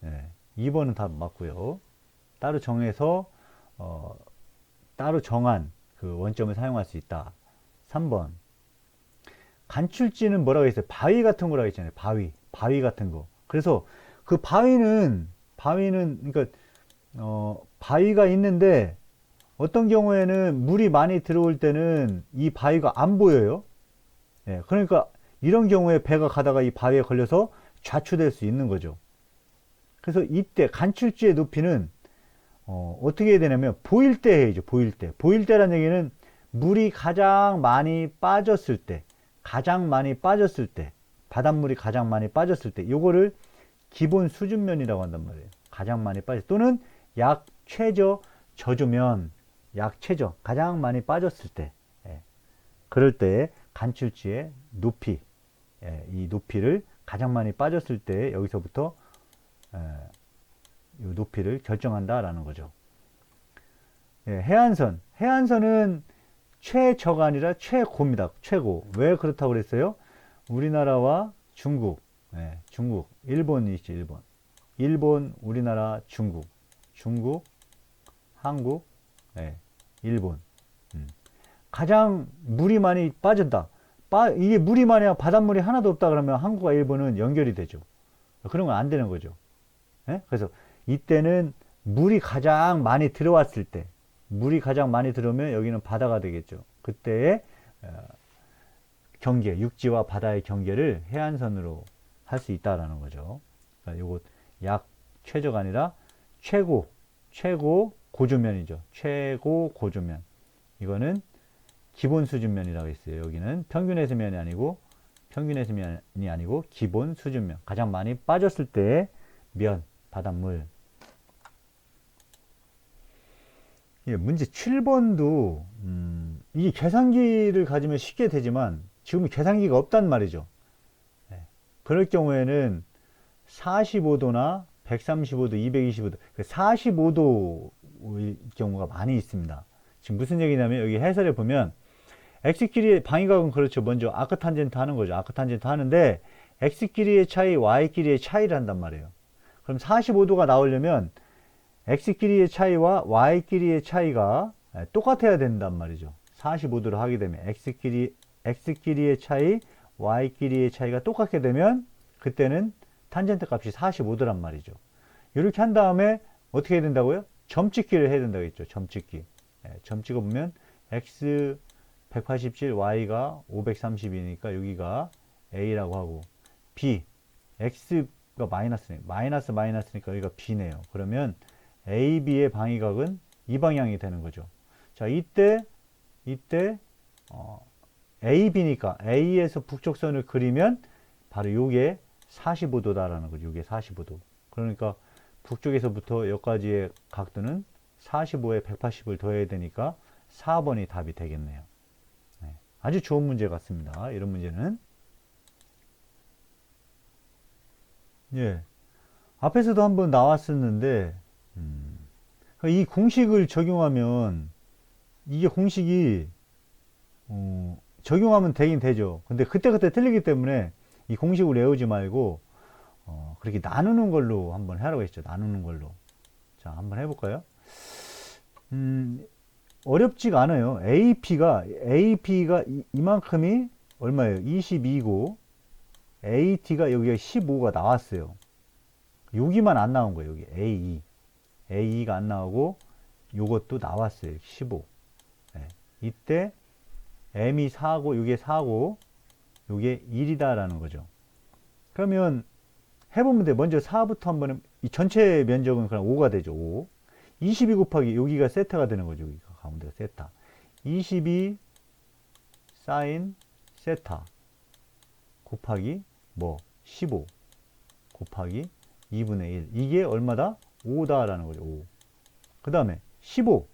예. 2번은 다 맞고요. 따로 정해서 따로 정한 그 원점을 사용할 수 있다. 3번. 간출지는 뭐라고 했어요? 바위 같은 거라고 했잖아요. 바위 같은 거. 그래서 그 바위는 그러니까 바위가 있는데 어떤 경우에는 물이 많이 들어올 때는 이 바위가 안 보여요. 예, 그러니까 이런 경우에 배가 가다가 이 바위에 걸려서 좌초될 수 있는 거죠. 그래서 이때 간출지의 높이는 어떻게 해야 되냐면 보일 때 해야죠. 보일 때. 보일 때라는 얘기는 물이 가장 많이 빠졌을 때, 바닷물이 가장 많이 빠졌을 때, 요거를 기본 수준면이라고 한단 말이에요. 가장 많이 빠졌을 때, 또는 약 최저 저조면, 가장 많이 빠졌을 때, 그럴 때 간출지의 높이, 이 높이를 가장 많이 빠졌을 때 여기서부터 이 높이를 결정한다라는 거죠. 해안선은 최저가 아니라 최고입니다. 최고. 왜 그렇다고 그랬어요? 우리나라와 중국, 일본이 있죠. 일본, 우리나라, 중국, 한국, 일본. 가장 물이 많이 빠진다. 이게 물이 많이 바닷물이 하나도 없다 그러면 한국과 일본은 연결이 되죠. 그런 건 안 되는 거죠. 그래서 이때는 물이 가장 많이 들어왔을 때, 물이 가장 많이 들어오면 여기는 바다가 되겠죠. 그때의 경계, 육지와 바다의 경계를 해안선으로 할 수 있다라는 거죠. 그러니까 요거 약 최저가 아니라 최고 고조면이죠. 최고 고조면. 이거는 기본 수준면이라고 했어요. 여기는 평균 해수면이 아니고 기본 수준면. 가장 많이 빠졌을 때의 면, 바닷물. 문제 7번도 이게 계산기를 가지면 쉽게 되지만 지금은 계산기가 없단 말이죠. 그럴 경우에는 45도나 135도, 225도, 45도의 경우가 많이 있습니다. 지금 무슨 얘기냐면 여기 해설에 보면 x끼리의 방위각은 그렇죠. 먼저 아크탄젠트 하는 거죠. 아크탄젠트 하는데 x끼리의 차이, y끼리의 차이를 한단 말이에요. 그럼 45도가 나오려면 x끼리의 차이와 y끼리의 차이가 똑같아야 된단 말이죠. 45도로 하게 되면 x끼리의 차이, y끼리의 차이가 똑같게 되면 그때는 탄젠트 값이 45도란 말이죠. 이렇게 한 다음에 어떻게 해야 된다고요? 점찍기를 해야 된다고 했죠. 점찍기. 점 찍어보면 x 187, y가 530이니까 여기가 a라고 하고, b, x가 마이너스네. 마이너스니까 여기가 b네요. 그러면 a, b의 방위각은 이 방향이 되는 거죠. 자, 이때 a, b니까 a에서 북쪽선을 그리면 바로 요게 45도다라는 거죠. 요게 45도. 그러니까 북쪽에서부터 여기까지의 각도는 45에 180을 더해야 되니까 4번이 답이 되겠네요. 네. 아주 좋은 문제 같습니다. 이런 문제는. 예. 앞에서도 한번 나왔었는데, 이 공식을 적용하면, 이게 공식이, 적용하면 되긴 되죠. 근데 그때그때 틀리기 때문에 이 공식을 외우지 말고, 그렇게 나누는 걸로 한번 하라고 했죠. 나누는 걸로. 자, 한번 해볼까요? 어렵지가 않아요. AP가 이만큼이 얼마예요? 22고, AT가 여기가 15가 나왔어요. 여기만 안 나온 거예요. 여기 AE가 안 나오고, 요것도 나왔어요. 15. 네. 이때 M이 4고, 요게 4고, 요게 1이다라는 거죠. 그러면 해보면 돼. 먼저 4부터 한번, 이 전체 면적은 그냥 5가 되죠. 5. 22 곱하기 여기가 세타가 되는 거죠. 여기가 가운데가 세타. 22 사인 세타 곱하기 뭐 15 곱하기 2분의 1. 이게 얼마다? 5다라는 거죠. 5. 그 다음에 15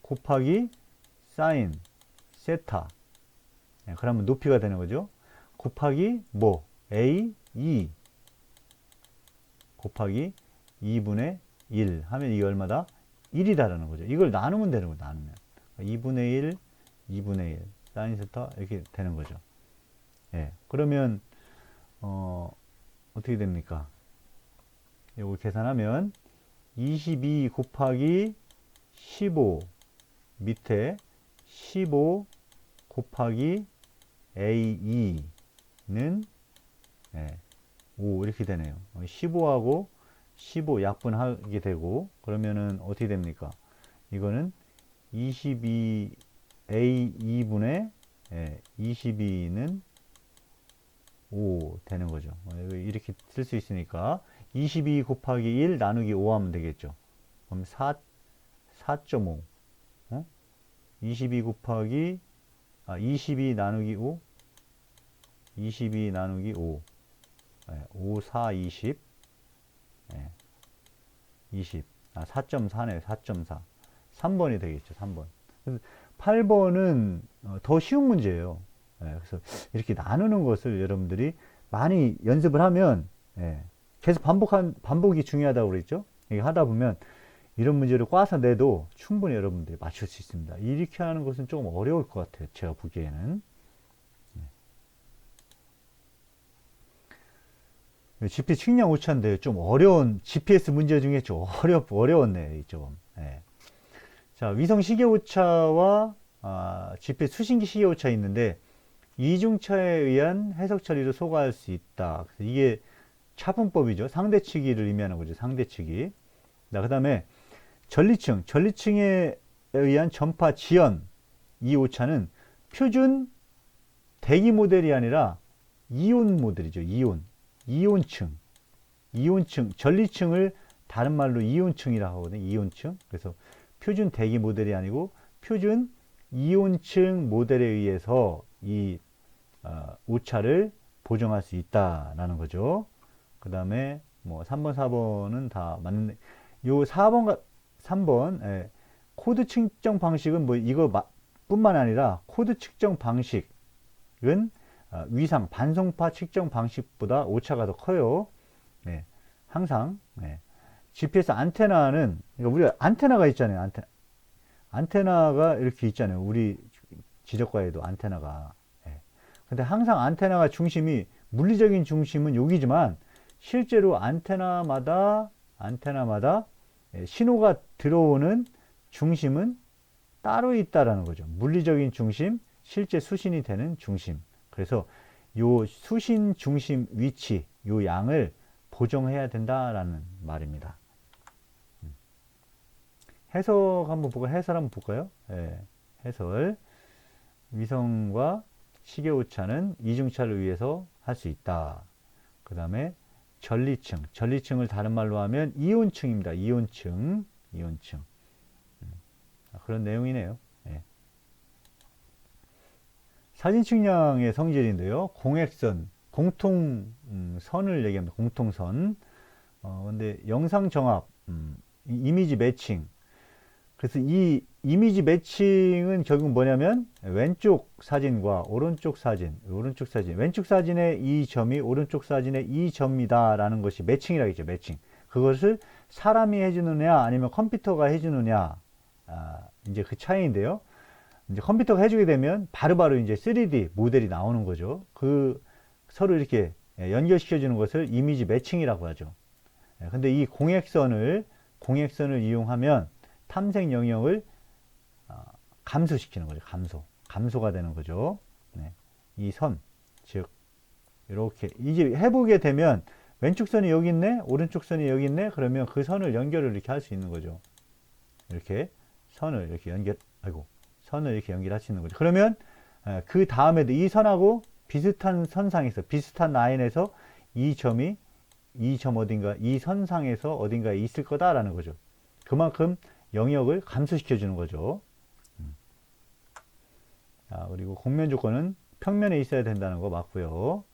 곱하기 사인 세타. 네, 그러면 높이가 되는 거죠. 곱하기 뭐 A 2 곱하기 2분의 1 하면 이게 얼마다? 1이다라는 거죠. 이걸 나누면 되는 거죠. 나누면 2분의 1 사인 세타 이렇게 되는 거죠. 예. 그러면 어떻게 됩니까? 이걸 계산하면 22 곱하기 15 밑에 15 곱하기 A2는 5 이렇게 되네요. 15하고 15 약분하게 되고, 그러면은 어떻게 됩니까? 이거는 22 A2분의 22는 5 되는 거죠. 이렇게 쓸 수 있으니까 22 곱하기 1 나누기 5 하면 되겠죠. 그럼 4.5 22 곱하기 22 나누기 5 22 나누기 5 5, 4, 20 20 4.4네요. 4.4 3번이 되겠죠. 3번. 8번은 더 쉬운 문제예요. 그래서 이렇게 나누는 것을 여러분들이 많이 연습을 하면 계속 반복이 중요하다고 그랬죠. 이게 하다 보면 이런 문제를 꽈서 내도 충분히 여러분들이 맞출 수 있습니다. 이렇게 하는 것은 조금 어려울 것 같아요. 제가 보기에는. GPS 측량 오차인데 좀 어려운 GPS 문제 중에 좀 어려웠네요. 좀. 자, 위성 시계 오차와 GPS 수신기 시계 오차 있는데 이중차에 의한 해석 처리로 소거할 수 있다. 그래서 이게 차분법이죠. 상대치기를 의미하는 거죠. 상대치기. 그 다음에 전리층에 의한 전파 지연 이 오차는 표준 대기 모델이 아니라 이온 모델이죠. 이온층, 전리층을 다른 말로 이온층이라고 하거든요. 이온층. 그래서 표준 대기 모델이 아니고 표준 이온층 모델에 의해서 이 오차를 보정할 수 있다라는 거죠. 그 다음에 뭐 3번, 4번은 다 맞는데 요 4번과 3번 코드 측정 방식은 뭐 이거 뿐만 아니라 코드 측정 방식은 위상 반송파 측정 방식보다 오차가 더 커요. 항상 GPS 안테나는 그러니까 우리가 안테나가 있잖아요. 안테나가 이렇게 있잖아요. 우리 지적과에도 안테나가. 근데 항상 안테나가 중심이 물리적인 중심은 여기지만 실제로 안테나마다 신호가 들어오는 중심은 따로 있다라는 거죠. 물리적인 중심, 실제 수신이 되는 중심. 그래서 요 수신 중심 위치, 요 양을 보정해야 된다라는 말입니다. 해석 한번 볼까요? 해설 한번 볼까요? 예, 해설. 위성과 시계 오차는 이중차를 위해서 할 수 있다. 그 다음에 전리층. 전리층을 다른 말로 하면 이온층입니다. 이온층. 이온층. 그런 내용이네요. 예. 사진 측량의 성질인데요. 공액선, 공통선을 얘기합니다. 공통선. 근데 영상 정합, 이미지 매칭. 그래서 이 이미지 매칭은 결국 뭐냐면 왼쪽 사진과 오른쪽 사진, 왼쪽 사진의 이 점이 오른쪽 사진의 이 점이다라는 것이 매칭이라고 했죠. 매칭. 그것을 사람이 해주느냐 아니면 컴퓨터가 해주느냐, 이제 그 차이인데요. 이제 컴퓨터가 해주게 되면 바로바로 이제 3D 모델이 나오는 거죠. 그 서로 이렇게 연결시켜 주는 것을 이미지 매칭이라고 하죠. 근데 이 공액선을 이용하면 탐색 영역을 감소시키는 거죠. 감소가 되는 거죠. 네. 이 선, 즉 이렇게 이제 해보게 되면 왼쪽 선이 여기 있네, 오른쪽 선이 여기 있네. 그러면 그 선을 연결을 이렇게 할 수 있는 거죠. 이렇게 선을 이렇게 선을 이렇게 연결할 수 있는 거죠. 그러면 그 다음에도 이 선하고 비슷한 선상에서, 비슷한 라인에서 이 점 어딘가, 이 선상에서 어딘가에 있을 거다라는 거죠. 그만큼 영역을 감소시켜 주는 거죠. 그리고 공면 조건은 평면에 있어야 된다는 거 맞고요.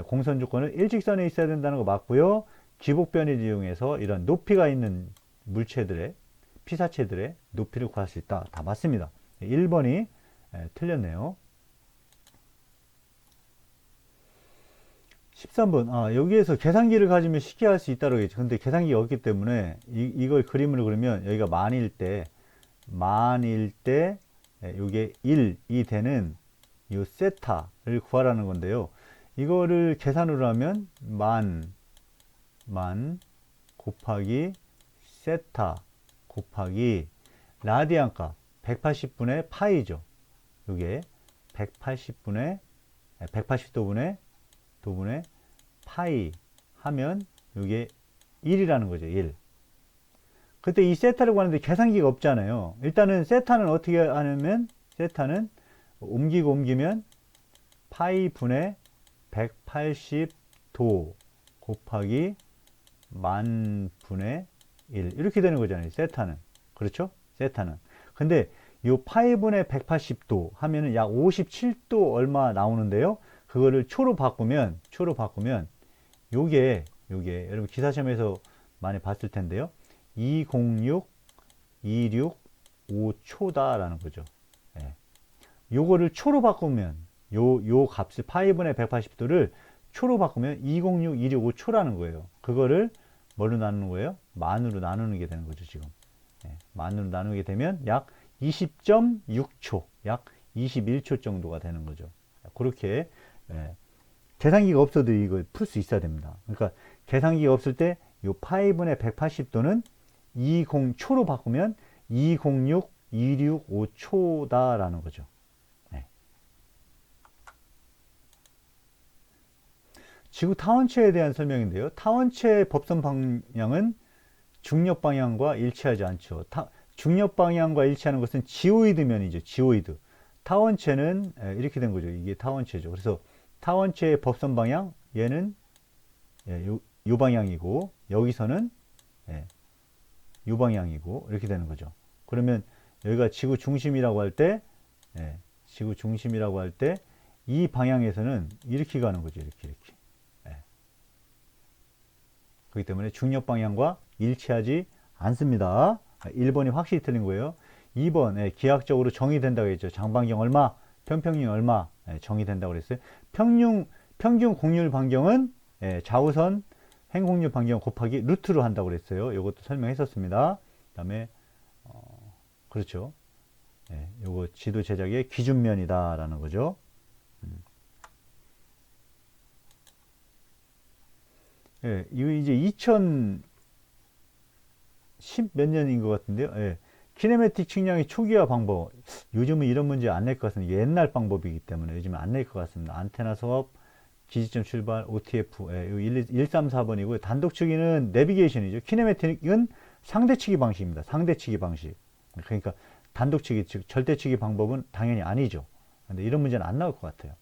공선 조건은 일직선에 있어야 된다는 거 맞고요. 기복변을 이용해서 이런 높이가 있는 물체들의, 피사체들의 높이를 구할 수 있다. 다 맞습니다. 1번이 틀렸네요. 13번. 여기에서 계산기를 가지면 쉽게 할 수 있다고 했죠. 근데 계산기가 없기 때문에 이걸 그림으로 그리면 여기가 만일 때 이게 1이 되는 이 세타를 구하라는 건데요. 이거를 계산으로 하면 만 곱하기 세타 곱하기 라디안 값 180분의 파이죠. 이게 180도분의 파이 하면 이게 1이라는 거죠. 1. 그때 이 세타를 구하는데 계산기가 없잖아요. 일단은 세타는 어떻게 하냐면 세타는 옮기면 파이 분의 180도 곱하기 만 분의 1 이렇게 되는 거잖아요. 세타는. 그렇죠? 세타는. 근데 요 파이 분의 180도 하면은 약 57도 얼마 나오는데요. 그거를 초로 바꾸면 요게 여러분 기사시험에서 많이 봤을 텐데요. 206,265초다라는 거죠. 예. 요거를 초로 바꾸면 요 값을 파이분의 180도를 초로 바꾸면 206,265초라는 거예요. 그거를 뭘로 나누는 거예요? 만으로 나누는 게 되는 거죠, 지금. 예. 만으로 나누게 되면 약 20.6초, 약 21초 정도가 되는 거죠. 그렇게 계산기가 없어도 이걸 풀 수 있어야 됩니다. 그러니까 계산기가 없을 때 요 파이분의 180도는 20초로 바꾸면 206,265초다라는 거죠. 네. 지구 타원체에 대한 설명인데요. 타원체의 법선 방향은 중력 방향과 일치하지 않죠. 중력 방향과 일치하는 것은 지오이드면이죠. 지오이드. 타원체는 이렇게 된 거죠. 이게 타원체죠. 그래서 타원체의 법선 방향, 얘는 요 방향이고, 여기서는 요 방향이고, 이렇게 되는 거죠. 그러면 여기가 지구 중심이라고 할 때, 지구 중심이라고 할 때, 이 방향에서는 이렇게 가는 거죠. 이렇게. 그렇기 때문에 중력 방향과 일치하지 않습니다. 1번이 확실히 틀린 거예요. 2번, 기하학적으로 정의된다고 했죠. 장반경 얼마, 편평률 얼마 정의된다고 그랬어요. 평균 곡률 반경은 좌우선 행곡률 반경 곱하기 루트로 한다고 그랬어요. 이것도 설명했었습니다. 그 다음에 그렇죠. 요거 지도 제작의 기준면이다 라는 거죠. 이거 이제 2010 몇 년인 것 같은데요. 키네매틱 측량의 초기화 방법. 요즘은 이런 문제 안 낼 것 같습니다. 옛날 방법이기 때문에 요즘은 안 낼 것 같습니다. 안테나 수업, 지지점 출발, OTF, 134번이고요. 단독치기는 내비게이션이죠. 키네매틱은 상대치기 방식입니다. 상대치기 방식. 그러니까 단독치기, 즉 절대치기 방법은 당연히 아니죠. 근데 이런 문제는 안 나올 것 같아요.